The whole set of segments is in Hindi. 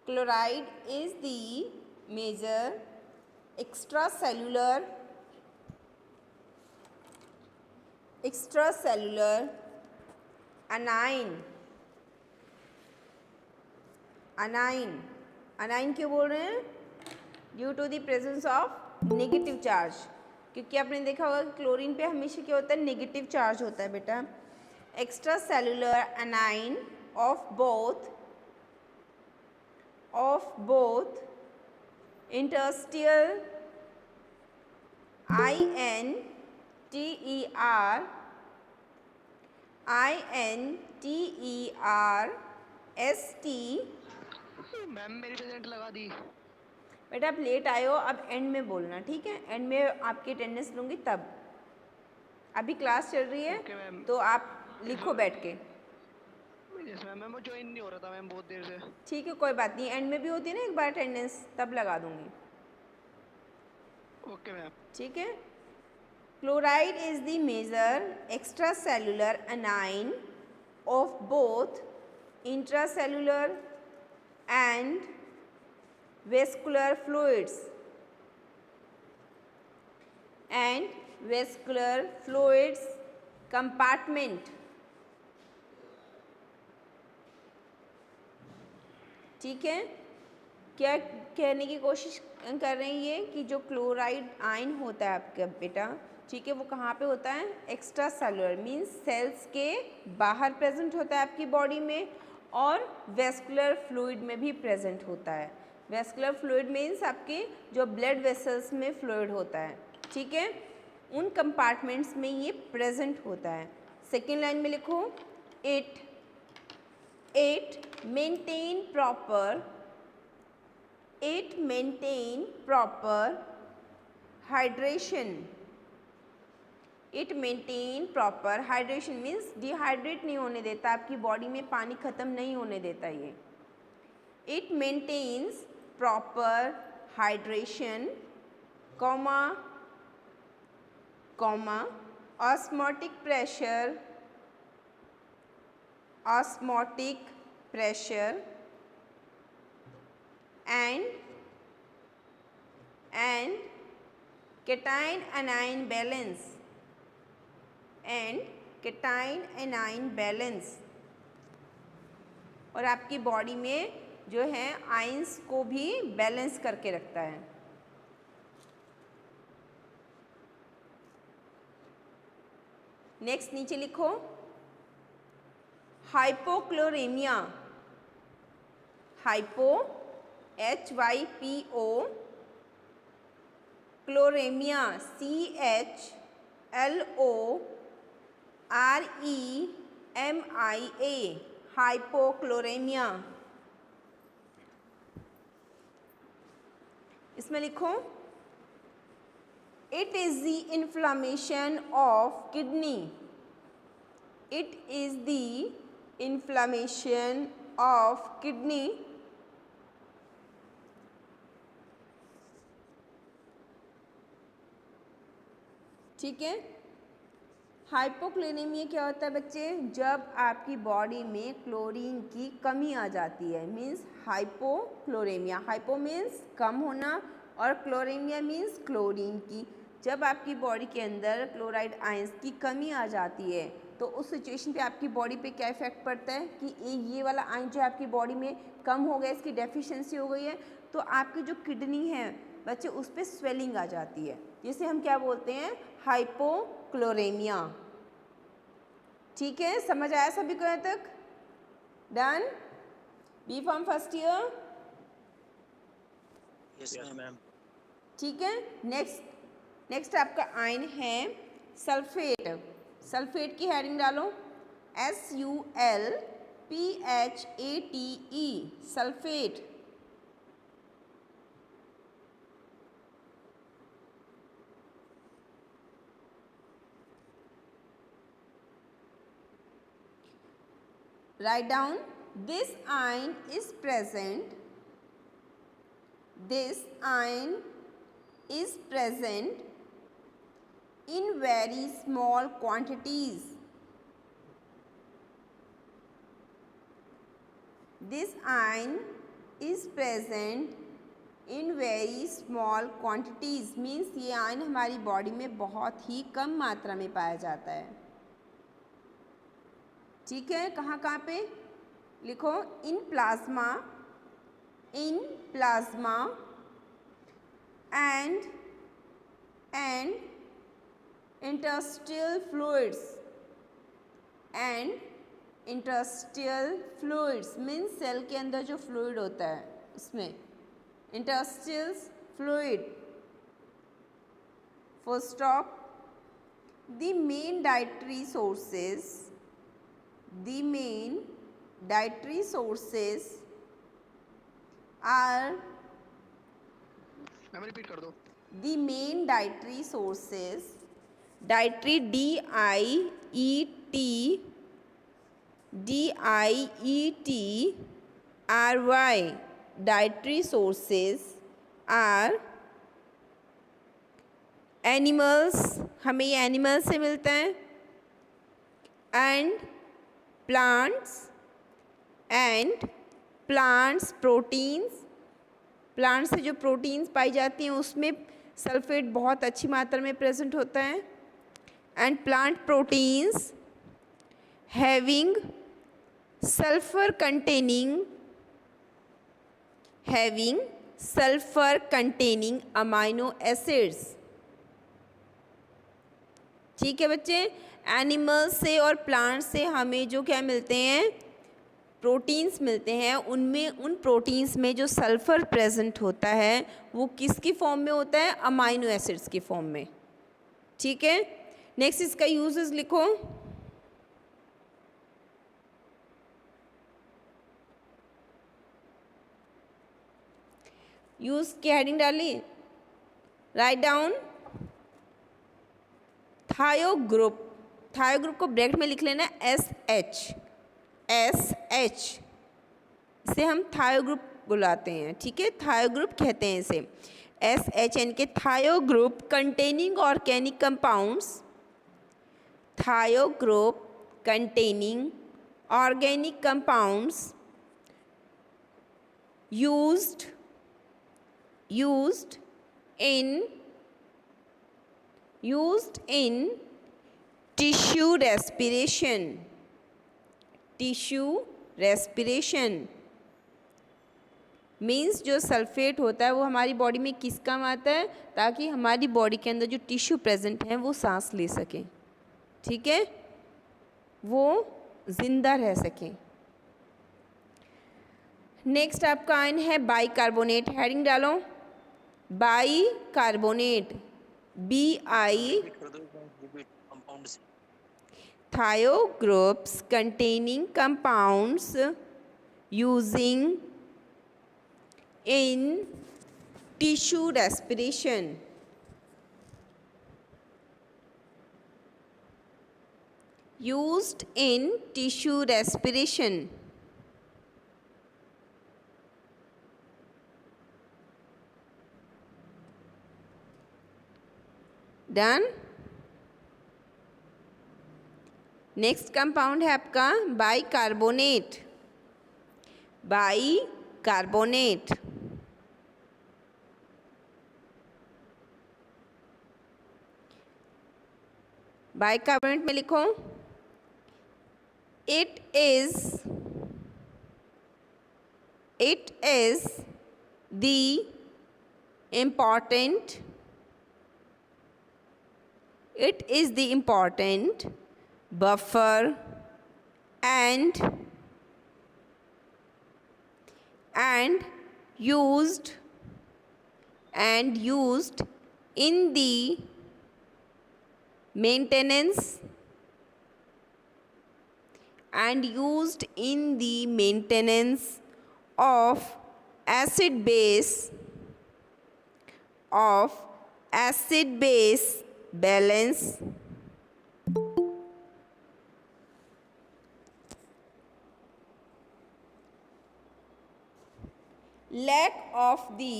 Chloride is the major extracellular anion anion क्यों बोल रहे हैं? Due to the presence of negative charge, क्योंकि आपने देखा होगा कि क्लोरीन पे हमेशा क्या होता है, नेगेटिव चार्ज होता है बेटा। Extra cellular anion of both interstitial INTERST। Ma'am मेरी प्रेजेंट लगा दी। बेटा आप लेट आए हो, अब एंड में बोलना, ठीक है? एंड में आपकी अटेंडेंस लूँगी तब। अभी क्लास चल रही है ओके मैम। तो आप लिखो बैठ के। यस मैम, मैम वो ज्वाइन नहीं हो रहा था मैम बहुत देर से। ठीक है, कोई बात नहीं, एंड में भी होती है ना एक बार अटेंडेंस, तब लगा दूँगी। Okay ma'am. ठीक है। Chloride is the major extra cellular anion of both intracellular and vascular fluids compartment. ठीक है, क्या कहने की कोशिश कर रहे हैं ये कि जो क्लोराइड आयन होता है आपका बेटा, ठीक है, वो कहाँ पे होता है? एक्स्ट्रा सेलुलर मीन्स सेल्स के बाहर प्रेजेंट होता है आपकी बॉडी में, और वेस्कुलर फ्लूइड में भी प्रेजेंट होता है। वेस्कुलर फ्लूइड मीन्स आपके जो ब्लड वेसल्स में फ्लूइड होता है, ठीक है, उन कंपार्टमेंट्स में ये प्रेजेंट होता है। सेकेंड लाइन में लिखो, it maintain proper hydration। It maintain proper hydration means dehydrate नहीं होने देता, आपकी बॉडी में पानी ख़त्म नहीं होने देता ये। It maintains proper hydration comma osmotic pressure and cation anion balance, और आपकी बॉडी में जो है आयंस को भी बैलेंस करके रखता है। नेक्स्ट नीचे लिखो, हाइपोक्लोरेमिया, HYPO, क्लोरेमिया CHLOREMIA, हाइपोक्लोरेमिया। इसमें लिखो, it is the inflammation of kidney. It is the inflammation of kidney ठीक है। हाइपोक्लोरेमिया क्या होता है बच्चे? जब आपकी बॉडी में क्लोरीन की कमी आ जाती है, मीन्स हाइपोक्लोरेमिया। हाइपो मीन्स कम होना और क्लोरेमिया मीन्स क्लोरीन की। जब आपकी बॉडी के अंदर क्लोराइड आयंस की कमी आ जाती है तो उस सिचुएशन पे आपकी बॉडी पे क्या इफेक्ट पड़ता है कि ये वाला आयन जो है आपकी बॉडी में कम हो गया, इसकी डेफिशिएंसी हो गई है, तो आपकी जो किडनी है बच्चे उस पर स्वेलिंग आ जाती है, जिसे हम क्या बोलते हैं? हाइपोक्लोरेमिया। ठीक है, समझ आया सभी को यहाँ तक? Done? B pharm first year? Yes ma'am. ठीक है। नेक्स्ट आपका आयन है सल्फेट। सल्फेट की हेडिंग डालो, SULPHATE, sulphate. Write down, this ion is present in very small quantities. This ion is present in very small quantities means ये आयन हमारी बॉडी में बहुत ही कम मात्रा में पाया जाता है। ठीक है, कहाँ कहाँ पे लिखो, in plasma and interstitial fluids means cell के अंदर जो फ्लूइड होता है उसमें interstitial fluid. Full stop. The main dietary sources are ma'am repeat कर दो। The main dietary sources, dietary D-I-E-T-R-Y, dietary sources are animals, हमें ये animals से मिलता है, and plants proteins, प्लांट से जो प्रोटीन्स पाई जाती हैं उसमें सल्फेट बहुत अच्छी मात्रा में प्रेजेंट होता है। And plant proteins having sulphur containing amino acids. ठीक है बच्चे, एनिमल्स से और प्लांट से हमें जो क्या मिलते हैं, प्रोटीन्स मिलते हैं। उनमें उन प्रोटीन्स में जो सल्फ़र प्रेजेंट होता है वो किसकी फॉर्म में होता है, अमाइनो एसिड्स की फॉर्म में। ठीक है, नेक्स्ट इसका यूजेस लिखो। यूज की हेडिंग डाली, राइट डाउन थायो ग्रुप को ब्रैकेट में लिख लेना SH इसे हम थायो ग्रुप बुलाते हैं। ठीक है, थायो ग्रुप कहते हैं इसे। SHN के थायो ग्रुप कंटेनिंग ऑर्गेनिक कंपाउंड्स, थायो group containing organic compounds used in tissue respiration means जो सल्फेट होता है वो हमारी बॉडी में किस काम आता है, ताकि हमारी बॉडी के अंदर जो टिश्यू प्रेजेंट है वो सांस ले सकें। ठीक है, वो जिंदा रह सकें। नेक्स्ट आपका आयन है बाइकार्बोनेट, हेडिंग डालो बाइकार्बोनेट BI थायो groups containing compounds using in tissue respiration. Used in tissue respiration. Done. Next compound है आपका बाइकार्बोनेट। बाइकार्बोनेट में लिखो, it is the important buffer and used in the maintenance of acid base balance. Lack of the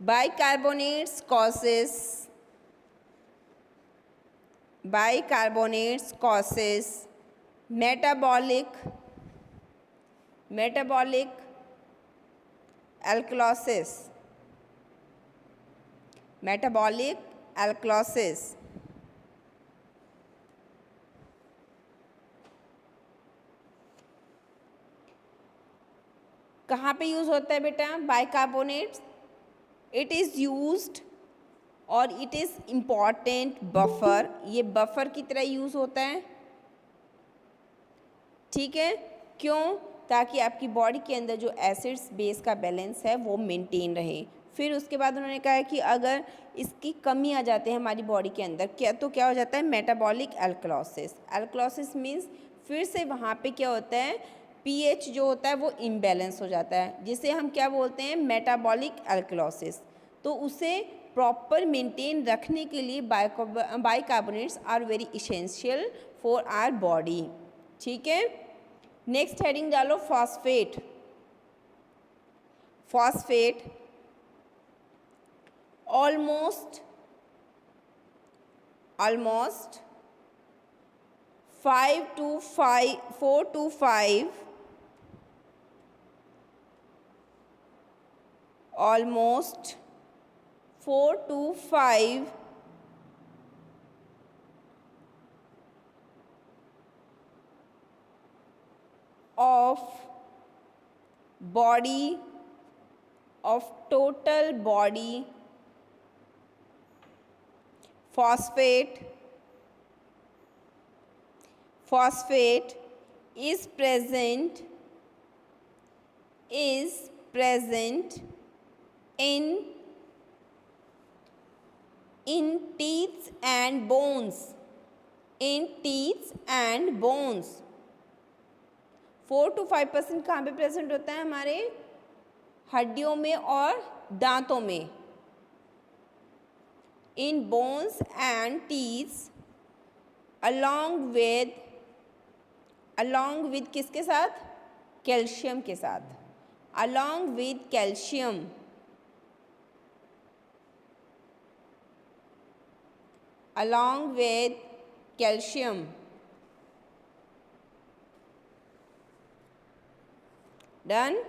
Bicarbonates causes metabolic alkalosis. Metabolic alkalosis. कहाँ पे यूज़ होता है बेटा बाइकार्बोनेट्स? इट इज़ यूज्ड और इट इज़ इम्पॉर्टेंट बफर, ये बफर की तरह यूज़ होता है, ठीक है। क्यों? ताकि आपकी बॉडी के अंदर जो एसिड्स बेस का बैलेंस है वो मेंटेन रहे। फिर उसके बाद उन्होंने कहा है कि अगर इसकी कमी आ जाती है हमारी बॉडी के अंदर क्या हो जाता है मेटाबॉलिक एल्कलोसिस। एल्कलोसिस मीन्स फिर से वहाँ पे क्या होता है पीएच जो होता है वो इम्बैलेंस हो जाता है, जिसे हम क्या बोलते हैं मेटाबॉलिक एल्कलोसिस। तो उसे प्रॉपर मेंटेन रखने के लिए bicarbonates are very essential for our body, ठीक है। नेक्स्ट हेडिंग डालो phosphate. Phosphate almost 4 to 5 almost 4 to 5 of total body phosphate is present in teeth and bones. 4 to 5% कहाँ पे प्रेजेंट होता है हमारे हड्डियों में और दांतों में। In bones and teeths along with किसके साथ? कैल्शियम के साथ। along with calcium done.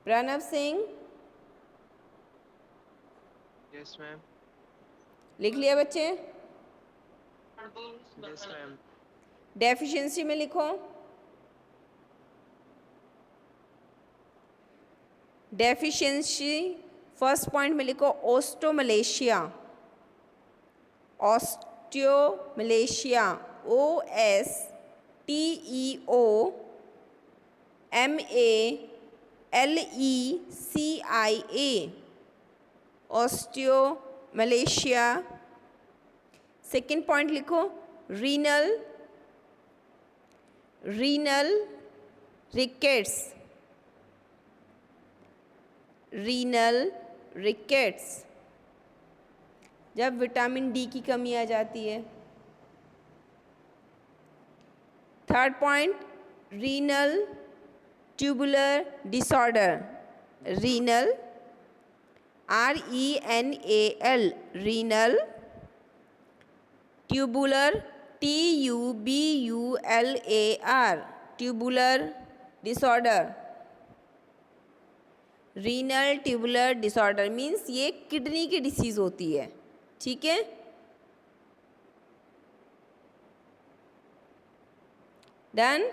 Pranav Singh yes ma'am. लिख लिया बच्चे? Yes ma'am. डेफिशिएंसी में लिखो। डेफिशिएंसी फर्स्ट पॉइंट में लिखो osteomalacia. OSTOMALECIA osteomalacia. Second point लिखो रीनल रिकेट्स, जब विटामिन डी की कमी आ जाती है। Third point renal tubular disorder. Renal RENAL renal tubular TUBULAR tubular disorder. Renal tubular disorder means ये किडनी की डिसीज़ होती है, ठीक है। Done.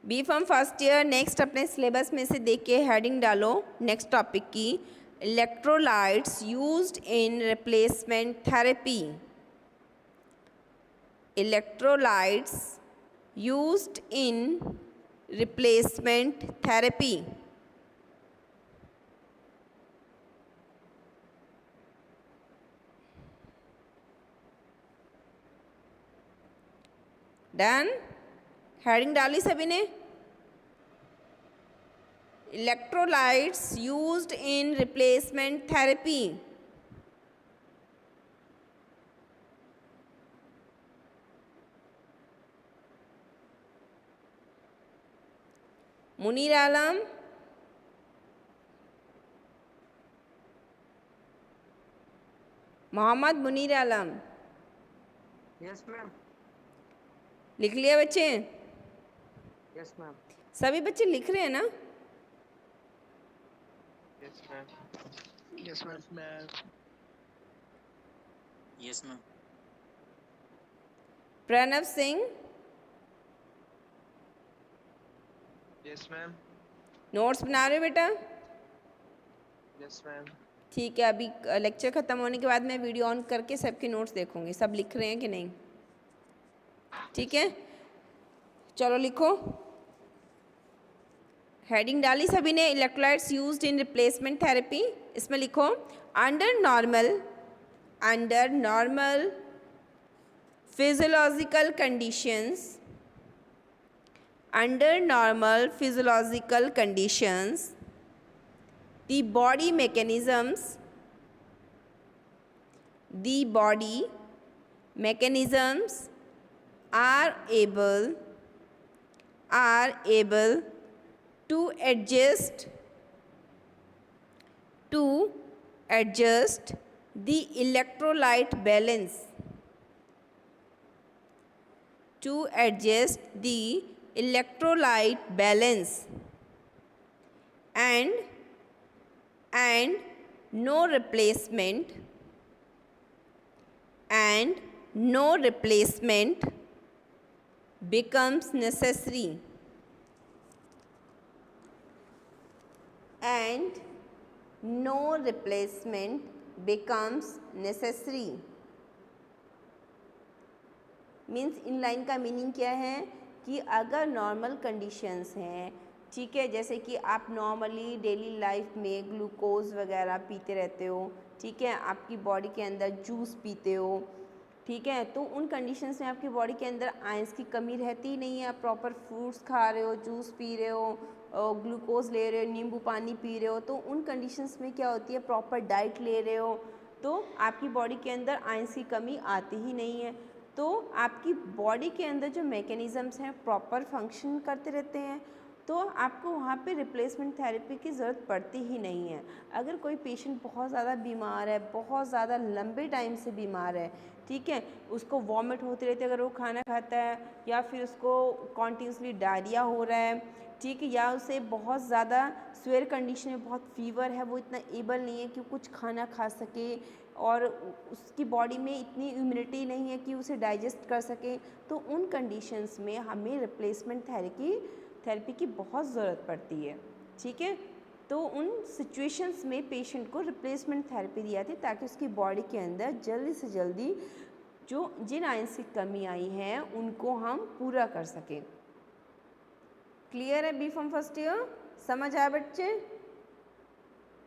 B pharm first year. Next अपने सिलेबस में से देख के हेडिंग डालो नेक्स्ट टॉपिक की। Electrolytes used in replacement therapy. Electrolytes used in replacement therapy. Done. Heading डाली सभी ने? Electrolytes used in replacement therapy. Munir Alam, Mohammad Munir Alam, yes ma'am. लिख लिया बच्चे? Yes ma'am. सभी बच्चे लिख रहे हैं ना? Yes ma'am. Yes ma'am. Yes ma'am. Pranav Singh, yes ma'am. Notes बना रहे हो बेटा? Yes ma'am. ठीक है, अभी लेक्चर ख़त्म होने के बाद मैं वीडियो ऑन करके सबके नोट्स देखूंगी, सब लिख रहे हैं कि नहीं। ठीक है, चलो लिखो। हेडिंग डाली सभी ने, electrolytes used in replacement therapy. इसमें लिखो under normal physiological conditions, under normal physiological conditions, the body mechanisms are able to adjust the electrolyte balance, and no replacement becomes necessary, and no replacement becomes necessary। Means in line का मीनिंग क्या है कि अगर नॉर्मल कंडीशंस हैं, ठीक है, जैसे कि आप नॉर्मली डेली लाइफ में ग्लूकोज वगैरह पीते रहते हो, ठीक है, आपकी बॉडी के अंदर जूस पीते हो, ठीक है, तो उन कंडीशंस में आपकी बॉडी के अंदर आयंस की कमी रहती ही नहीं है। आप प्रॉपर फ्रूट्स खा रहे हो, जूस पी रहे हो, ग्लूकोज ले रहे हो, नींबू पानी पी रहे हो, तो उन कंडीशंस में क्या होती है, प्रॉपर डाइट ले रहे हो, तो आपकी बॉडी के अंदर आयंस की कमी आती ही नहीं है। तो आपकी बॉडी के अंदर जो मैकेनिज़म्स हैं प्रॉपर फंक्शन करते रहते हैं, तो आपको वहाँ पे रिप्लेसमेंट थेरेपी की ज़रूरत पड़ती ही नहीं है। अगर कोई पेशेंट बहुत ज़्यादा बीमार है, बहुत ज़्यादा लंबे टाइम से बीमार है, ठीक है, उसको वॉमिट होती रहती है अगर वो खाना खाता है, या फिर उसको कॉन्टीन्यूसली डायरिया हो रहा है, ठीक है, या उसे बहुत ज़्यादा स्वेयर कंडीशन में बहुत फीवर है, वो इतना एबल नहीं है कि कुछ खाना खा सके, और उसकी बॉडी में इतनी इम्यूनिटी नहीं है कि उसे डाइजेस्ट कर सके, तो उन कंडीशंस में हमें रिप्लेसमेंट थेरेपी की बहुत ज़रूरत पड़ती है। ठीक है, तो उन सिचुएशंस में पेशेंट को रिप्लेसमेंट थेरेपी दी जाती है ताकि उसकी बॉडी के अंदर जल्दी से जल्दी जिन आयंस की कमी आई है उनको हम पूरा कर सकें। क्लियर है बी फ्रॉम फर्स्ट ईयर? समझ आया बच्चे?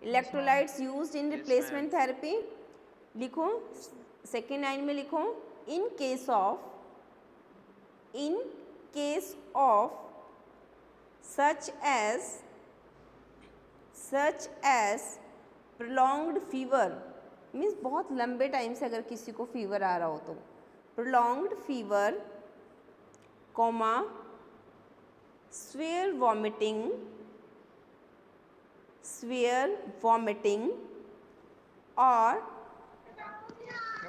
Electrolytes used in replacement therapy. लिखो सेकेंड लाइन में, लिखो in case of such as prolonged fever, means बहुत लंबे टाइम से अगर किसी को फीवर आ रहा हो तो prolonged fever, severe vomiting और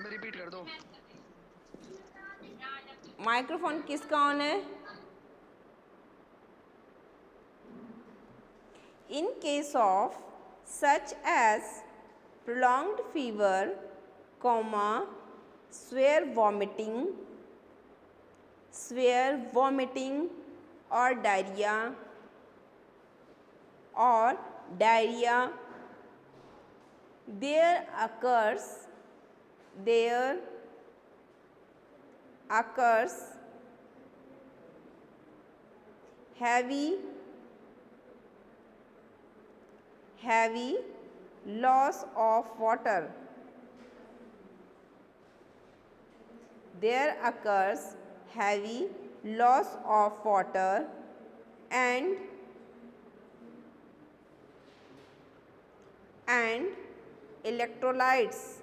रिपीट कर दो। माइक्रोफोन किसका ऑन है? In case of such as prolonged fever, severe vomiting or diarrhea, there occurs heavy loss of water. There occurs heavy loss of water and electrolytes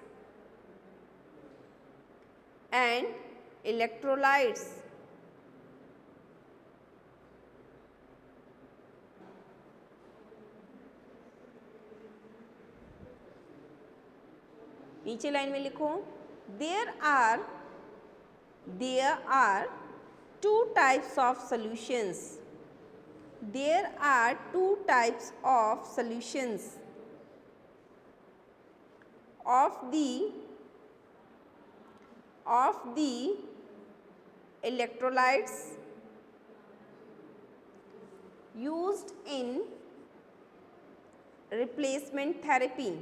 नीचे लाइन में लिखो, there are two types of solutions, there are two types of solutions of the electrolytes used in replacement therapy,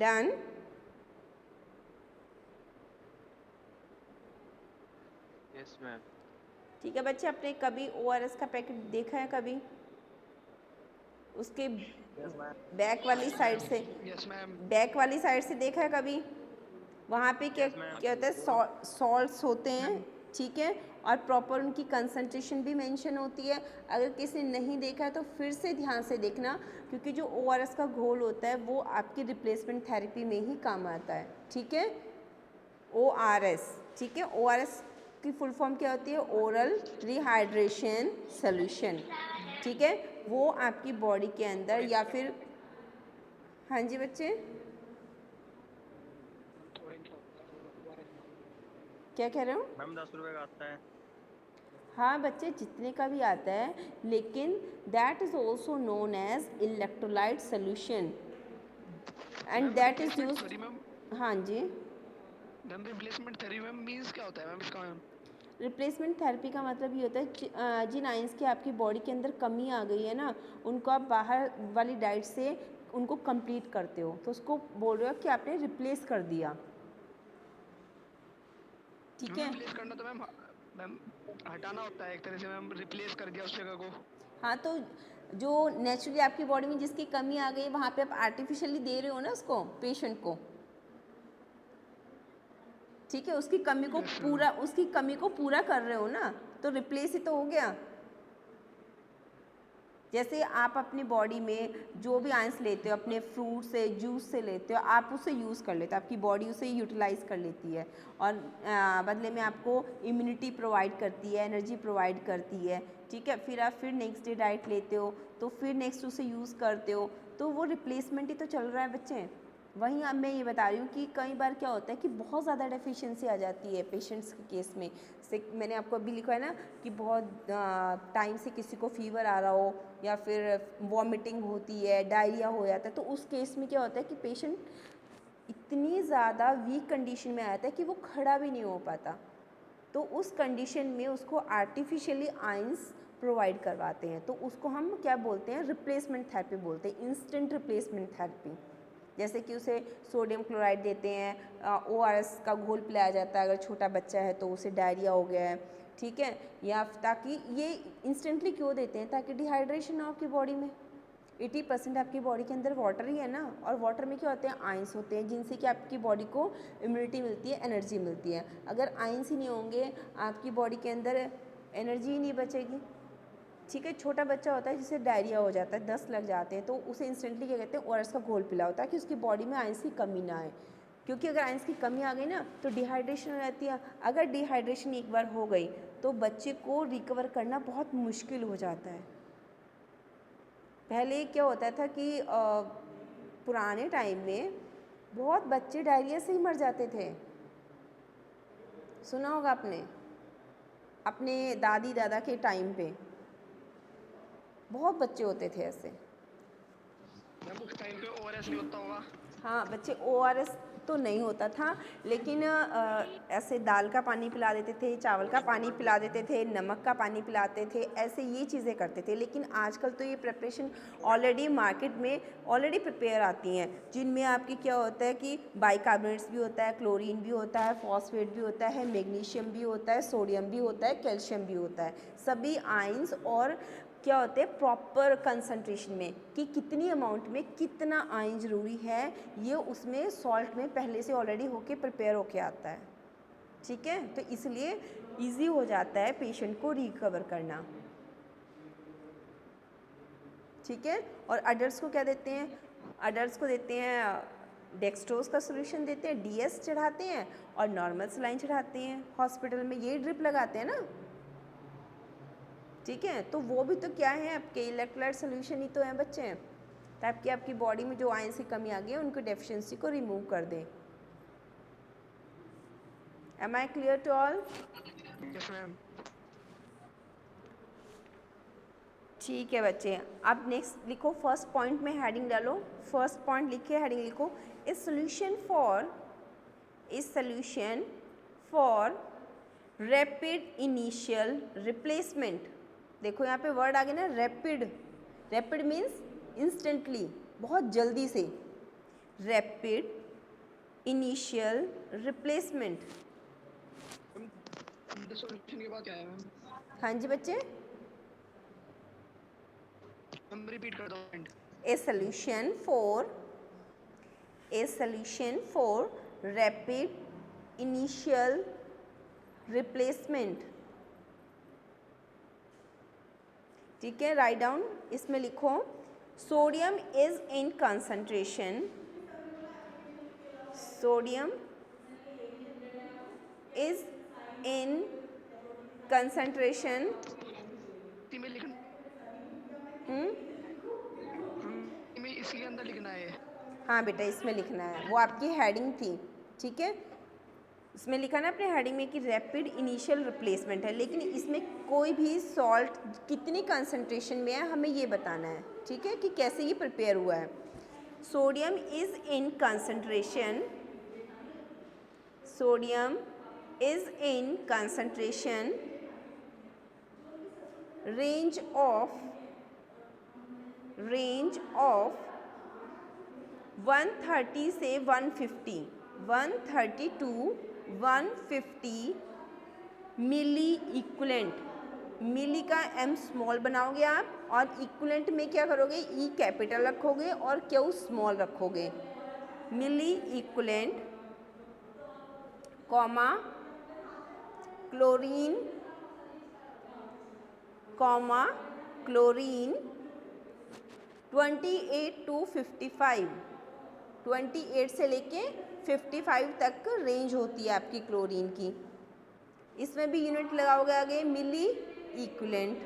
Done. Yes ma'am. ठीक है बच्चे, आपने कभी ORS का पैकेट देखा है कभी उसके बैक वाली साइड से? Yes ma'am. बैक वाली साइड से देखा है कभी? वहाँ पे क्या क्या होता है, सॉल्ट्स होते हैं, ठीक है, और प्रॉपर उनकी कंसंट्रेशन भी मेंशन होती है। अगर किसी ने नहीं देखा है तो फिर से ध्यान से देखना, क्योंकि जो ORS का घोल होता है वो आपकी रिप्लेसमेंट थेरेपी में ही काम आता है, ठीक है। ORS, ठीक है, ORS की फुल फॉर्म क्या होती है? ओरल रिहाइड्रेशन सॉल्यूशन, ठीक है। वो आपकी बॉडी के अंदर या फिर, हाँ जी बच्चे क्या कह रहे हो? मैम 10 रुपए का आता है। हाँ बच्चे, जितने का भी आता है, लेकिन that is also known as electrolyte solution and that is use. हाँ जी ma'am, replacement therapy ma'am means क्या होता है मैम इसका? मैम रिप्लेसमेंट थेरेपी का मतलब ये होता है जिन आइंस की आपकी बॉडी के अंदर कमी आ गई है ना, उनको आप बाहर वाली डाइट से उनको कंप्लीट करते हो, तो उसको बोल रहे हो कि आपने रिप्लेस कर दिया, ठीक है। रिप्लेस करना तो मैम हटाना होता है एक तरह से, मैम रिप्लेस कर दिया उस जगह को। हाँ, तो जो नेचुरली आपकी बॉडी में जिसकी कमी आ गई, वहाँ पे आप आर्टिफिशियली दे रहे हो ना उसको, पेशेंट को, ठीक है, उसकी कमी को पूरा कर रहे हो ना, तो रिप्लेस ही तो हो गया। जैसे आप अपनी बॉडी में जो भी आयंस लेते हो, अपने फ्रूट से, जूस से लेते हो, आप उसे यूज़ कर लेते हो, आपकी बॉडी उसे यूटिलाइज कर लेती है, और बदले में आपको इम्यूनिटी प्रोवाइड करती है, एनर्जी प्रोवाइड करती है, ठीक है। फिर आप नेक्स्ट डे डाइट लेते हो, तो फिर नेक्स्ट उसे यूज़ करते हो, तो वो रिप्लेसमेंट ही तो चल रहा है बच्चे। वहीं अब मैं ये बता रही हूँ कि कई बार क्या होता है कि बहुत ज़्यादा डेफिशिएंसी आ जाती है पेशेंट्स के केस में। से मैंने आपको अभी लिखा है ना कि बहुत टाइम से किसी को फीवर आ रहा हो, या फिर वॉमिटिंग होती है, डायरिया हो जाता है, तो उस केस में क्या होता है कि पेशेंट इतनी ज़्यादा वीक कंडीशन में आ जाता है कि वो खड़ा भी नहीं हो पाता, तो उस कंडीशन में उसको आर्टिफिशियली आयंस प्रोवाइड करवाते हैं, तो उसको हम क्या बोलते हैं? रिप्लेसमेंट थेरेपी बोलते हैं, इंस्टेंट रिप्लेसमेंट थेरेपी। जैसे कि उसे सोडियम क्लोराइड देते हैं, ORS का घोल पिलाया जाता है अगर छोटा बच्चा है तो उसे डायरिया हो गया है, ठीक है, या ताकि ये इंस्टेंटली क्यों देते हैं? ताकि डिहाइड्रेशन ना हो आपकी बॉडी में। 80% आपकी बॉडी के अंदर वाटर ही है ना, और वाटर में क्या होते हैं? आयंस होते हैं, जिनसे कि आपकी बॉडी को इम्यूनिटी मिलती है, एनर्जी मिलती है। अगर आयंस ही नहीं होंगे आपकी बॉडी के अंदर, एनर्जी ही नहीं बचेगी, ठीक है। छोटा बच्चा होता है जिसे डायरिया हो जाता है, 10 लग जाते हैं, तो उसे इंस्टेंटली क्या कहते हैं? ORS का घोल पिलाओ, ताकि उसकी बॉडी में आयंस की कमी ना आए, क्योंकि अगर आयंस की कमी आ गई ना तो डिहाइड्रेशन हो जाती है। अगर डिहाइड्रेशन एक बार हो गई तो बच्चे को रिकवर करना बहुत मुश्किल हो जाता है। पहले क्या होता था कि पुराने टाइम में बहुत बच्चे डायरिया से ही मर जाते थे, सुना होगा आपने, अपने दादी दादा के टाइम पे बहुत बच्चे होते थे ऐसे। उस टाइम पे ORS नहीं होता होगा। हाँ बच्चे, ORS तो नहीं होता था, लेकिन ऐसे दाल का पानी पिला देते थे, चावल का पानी पिला देते थे, नमक का पानी पिलाते थे, ऐसे ये चीज़ें करते थे। लेकिन आजकल तो ये प्रिपरेशन ऑलरेडी मार्केट में ऑलरेडी प्रिपेयर आती हैं, जिनमें आपकी क्या होता है कि बाइकार्बोनेट्स भी होता है, क्लोरीन भी होता है, फॉस्फेट भी होता है, मैग्नीशियम भी होता है, सोडियम भी होता है, कैल्शियम भी होता है, सभी आयंस, और क्या होते हैं प्रॉपर कंसंट्रेशन में, कि कितनी अमाउंट में कितना आयन ज़रूरी है, ये उसमें सॉल्ट में पहले से ऑलरेडी होके प्रिपेयर होके आता है, ठीक है। तो इसलिए इजी हो जाता है पेशेंट को रिकवर करना, ठीक है। और अडल्ट्स को क्या देते हैं? अडल्ट्स को देते हैं डेक्सट्रोज का सोल्यूशन देते हैं, डीएस चढ़ाते हैं और नॉर्मल सलाइन चढ़ाते हैं। हॉस्पिटल में ये ड्रिप लगाते हैं ना, ठीक है। तो वो भी तो क्या है, आपके इलेक्ट्रोलाइट सोल्यूशन ही तो है बच्चे, ताकि आपकी बॉडी में जो आयंस की कमी आ गई है उनकी डेफिशिएंसी को रिमूव कर दें। Am I clear to all? Yes ma'am. ठीक है बच्चे, अब नेक्स्ट लिखो, फर्स्ट पॉइंट में हेडिंग डालो। फर्स्ट पॉइंट लिखे, हेडिंग लिखो, a solution for rapid initial replacement. देखो यहाँ पे वर्ड आ गया ना, रैपिड। रैपिड मीन्स इंस्टेंटली, बहुत जल्दी से। Rapid initial replacement. सॉल्यूशन के बाद क्या है मैम? हाँ जी बच्चे, मैम रिपीट कर दो। ए solution for rapid initial replacement. ठीक है, राइट डाउन, इसमें लिखो, sodium is in concentration, sodium is in concentration. में लिखना में इसी के अंदर लिखना है। हाँ बेटा, इसमें लिखना है, वो आपकी हेडिंग थी, ठीक है। इसमें लिखा ना अपने हेडिंग में कि रैपिड इनिशियल रिप्लेसमेंट है, लेकिन इसमें कोई भी सॉल्ट कितनी कंसंट्रेशन में है हमें ये बताना है, ठीक है, कि कैसे ये प्रिपेयर हुआ है। Sodium is in concentration, sodium is in concentration range of 130 से 150, 130 to 150 मिली इक्वलेंट। मिली का एम स्मॉल बनाओगे आप, और इक्वलेंट में क्या करोगे, ई कैपिटल रखोगे और क्यू स्मॉल रखोगे। Milliequivalent comma chlorine, comma chlorine 28 to 55, 28 से लेके 55 तक रेंज होती है आपकी क्लोरीन की। इसमें भी यूनिट लगाओगे आगे, milli equivalent,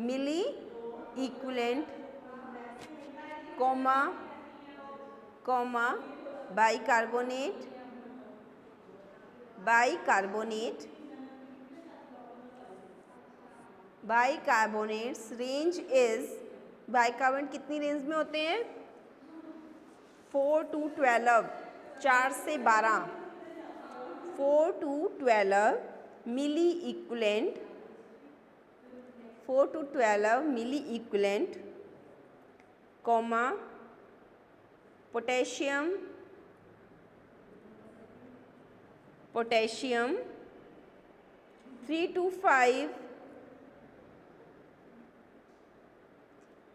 milli equivalent comma comma bicarbonate, bicarbonate, bicarbonates range is, बाइकार्बोनेट कितनी रेंज में होते हैं, 4 to 12, 4 से 12, 4 to 12 milliequivalent, 4 to 12 milli equivalent comma potassium, potassium 3 to 5,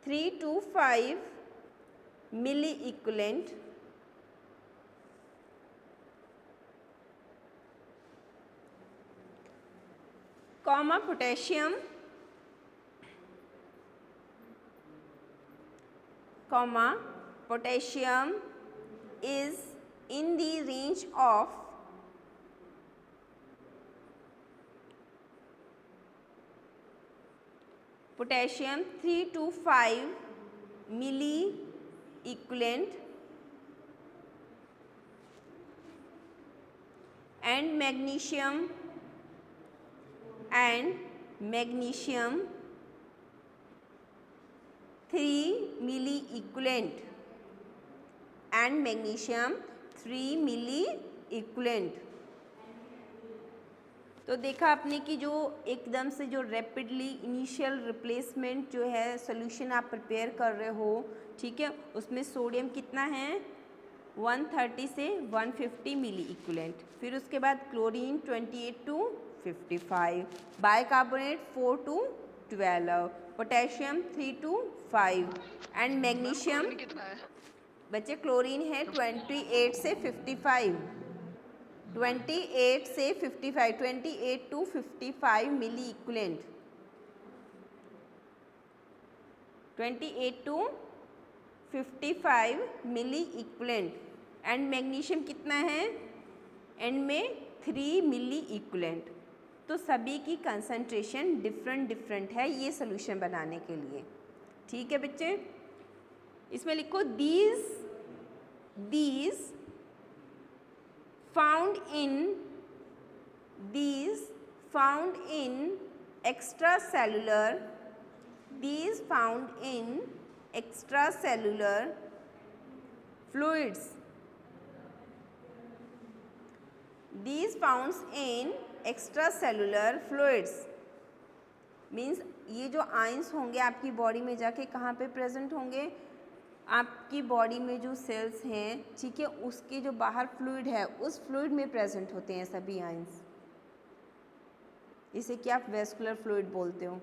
3 to 5 milli equivalent comma potassium, comma potassium is in the range of potassium 3 to 5 milli equivalent and magnesium 3 milli equivalent and magnesium 3 milliequivalent. तो देखा आपने कि जो एकदम से जो रैपिडली इनिशियल रिप्लेसमेंट जो है सोल्यूशन आप प्रिपेयर कर रहे हो, ठीक है, उसमें सोडियम कितना है 130 से 150 मिली इक्विवेलेंट, फिर उसके बाद chlorine 28 to 55, bicarbonate 4 to 12, potassium 3 to 5 and magnesium, कितना है बच्चे क्लोरीन है 28 से 55, 28 से 55, 28 to 55 milliequivalent, 28 to 55 milliequivalent and magnesium कितना है एंड में 3 मिली इक्वलेंट। तो सभी की कंसंट्रेशन डिफरेंट है ये सोल्यूशन बनाने के लिए। ठीक है बच्चे, इसमें लिखो these found in extracellular fluids means ये जो आयंस होंगे आपकी बॉडी में जाके कहाँ पे प्रेजेंट होंगे, आपकी बॉडी में जो सेल्स हैं, ठीक है, उसके जो बाहर फ्लूइड है उस फ्लूइड में प्रेजेंट होते हैं सभी आयंस। इसे क्या आप वेस्कुलर फ्लूइड बोलते हो।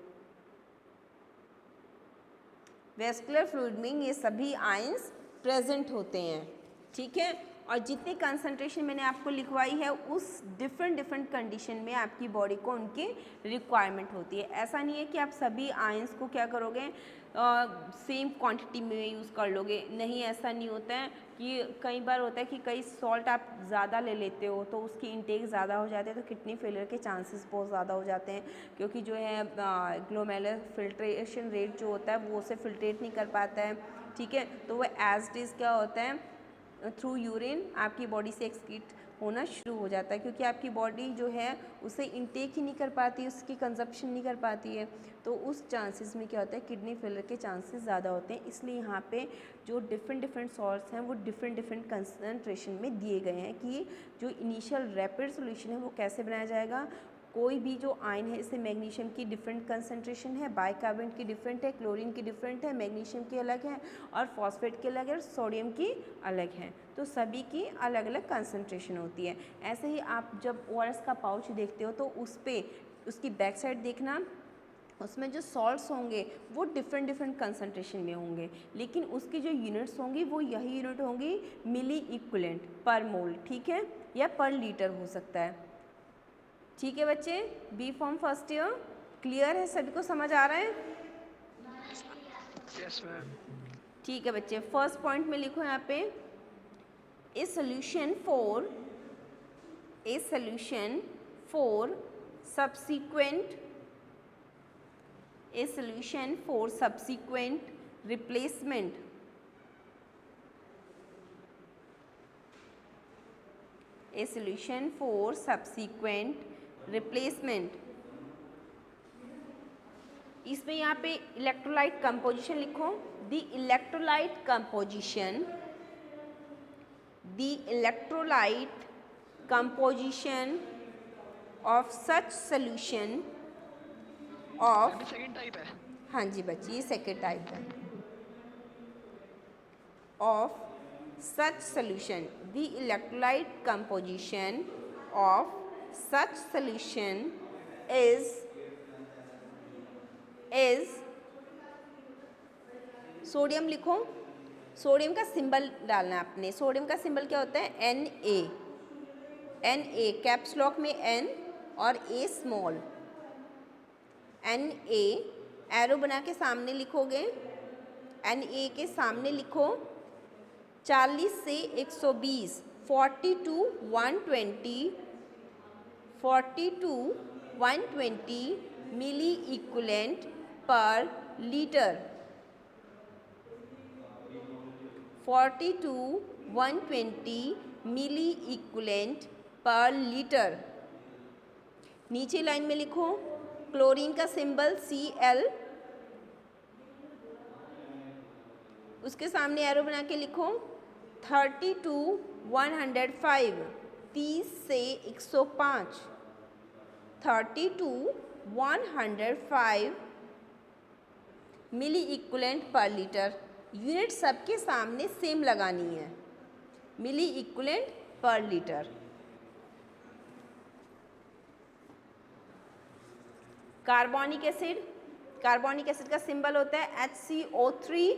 वेस्कुलर फ्लूइड में ये सभी आयंस प्रेजेंट होते हैं। ठीक है, और जितनी कंसंट्रेशन मैंने आपको लिखवाई है उस डिफरेंट कंडीशन में आपकी बॉडी को उनकी रिक्वायरमेंट होती है। ऐसा नहीं है कि आप सभी आयंस को क्या करोगे सेम क्वांटिटी में यूज़ कर लोगे, नहीं, ऐसा नहीं होता है। कि कई बार होता है कि कई सॉल्ट आप ज़्यादा ले लेते हो तो उसकी इंटेक ज़्यादा हो जाती है तो किडनी फेलियर के चांसेस बहुत ज़्यादा हो जाते हैं, क्योंकि जो है ग्लोमेरुलर फिल्ट्रेशन रेट जो होता है वो उसे फिल्ट्रेट नहीं कर पाता है। ठीक है, तो वो एज इट इज़ क्या होता है थ्रू यूरिन आपकी बॉडी से एक्सक्रीट होना शुरू हो जाता है, क्योंकि आपकी बॉडी जो है उसे इंटेक ही नहीं कर पाती, उसकी कंजप्शन नहीं कर पाती है। तो उस चांसेस में क्या होता है किडनी फेलियर के चांसेस ज़्यादा होते हैं। इसलिए यहाँ पे जो डिफरेंट सॉल्ट्स हैं वो डिफरेंट कंसंट्रेशन में दिए गए हैं कि जो इनिशियल रैपिड सॉल्यूशन है वो कैसे बनाया जाएगा। कोई भी जो आयन है, इससे मैग्नीशियम की डिफरेंट कंसंट्रेशन है, बाइकार्बोनेट की डिफरेंट है, क्लोरीन की डिफरेंट है, मैग्नीशियम की अलग है और फॉस्फेट की अलग है और सोडियम की अलग है। तो सभी की अलग अलग कंसंट्रेशन होती है। ऐसे ही आप जब ORS का पाउच देखते हो तो उस पर उसकी बैक साइड देखना, उसमें जो सॉल्ट्स होंगे वो डिफरेंट कंसंट्रेशन में होंगे, लेकिन उसकी जो यूनिट्स होंगी वो यही यूनिट होंगी मिली इक्विवेलेंट पर मोल। ठीक है, या पर लीटर हो सकता है। ठीक है बच्चे, B pharm first year clear है, सभी को समझ आ रहा है। Yes ma'am. ठीक है बच्चे, फर्स्ट पॉइंट में लिखो यहाँ पे a solution for subsequent replacement इसमें यहाँ पे इलेक्ट्रोलाइट कंपोजिशन लिखो। The electrolyte composition of such solution of, second type है। हाँ जी बच्ची, ये सेकेंड टाइप है। Of such solution, the electrolyte composition of such solution is sodium लिखो। सोडियम का सिंबल डालना है आपने। सोडियम का सिंबल क्या होता है Na कैप्स लॉक में N और A स्मॉल। Na एरो बना के सामने लिखोगे। Na के सामने लिखो 40 से 120, 40 to 120 मिली इक्विवेलेंट पर लीटर। 40 to 120 मिली इक्विवेलेंट पर लीटर। नीचे लाइन में लिखो क्लोरीन का सिंबल Cl, उसके सामने एरो बना के लिखो 30 to 105, 30 से 105, 30 to 105 मिली इक्विवेलेंट पर लीटर। यूनिट सबके सामने सेम लगानी है, मिली इक्विवेलेंट पर लीटर। कार्बोनिक एसिड का सिंबल होता है HCO3।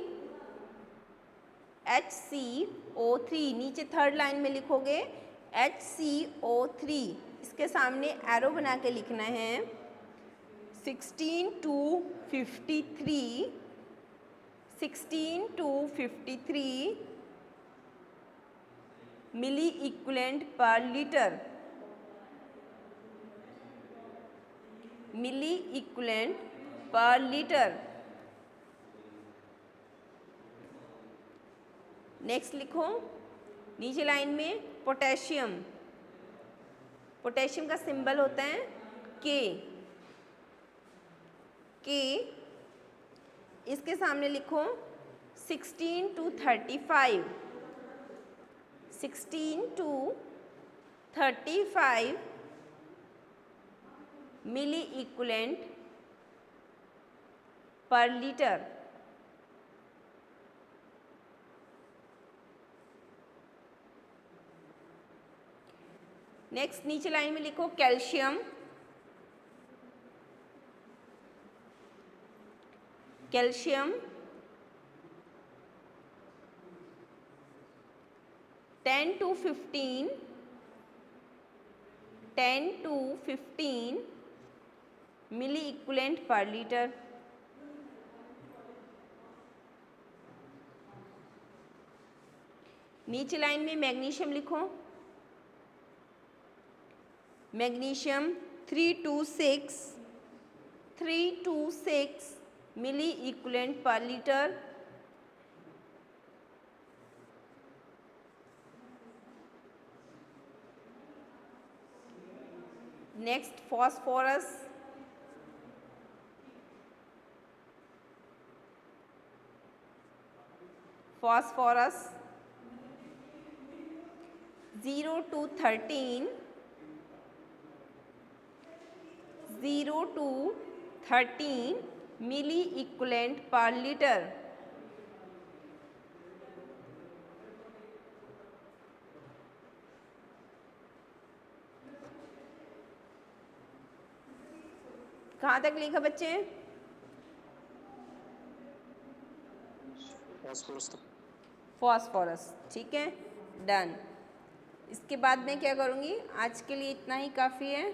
नीचे थर्ड लाइन में लिखोगे HCO3, इसके सामने एरो बना के लिखना है 16 to 53 16 to 53 मिली इक्विवेलेंट पर लीटर, मिली इक्विवेलेंट पर लीटर। नेक्स्ट लिखो नीचे लाइन में पोटेशियम, पोटेशियम का सिंबल होता है के, के इसके सामने लिखो 16 to 35, 16 to 35 मिली इक्विवेलेंट पर लीटर। नेक्स्ट नीचे लाइन में लिखो calcium, calcium 10 to 15, 10 to 15 milli equivalent पर लीटर। नीचे लाइन में मैग्नीशियम लिखो, magnesium 3 to 6, 3 to 6 milli equivalent पर litre. Next phosphorus, phosphorus 0 to 13, 0 to 13 milli equivalent पर लीटर। कहाँ तक लिखा बच्चे? फॉस्फोरस, ठीक है, डन। इसके बाद मैं क्या करूँगी, आज के लिए इतना ही काफ़ी है।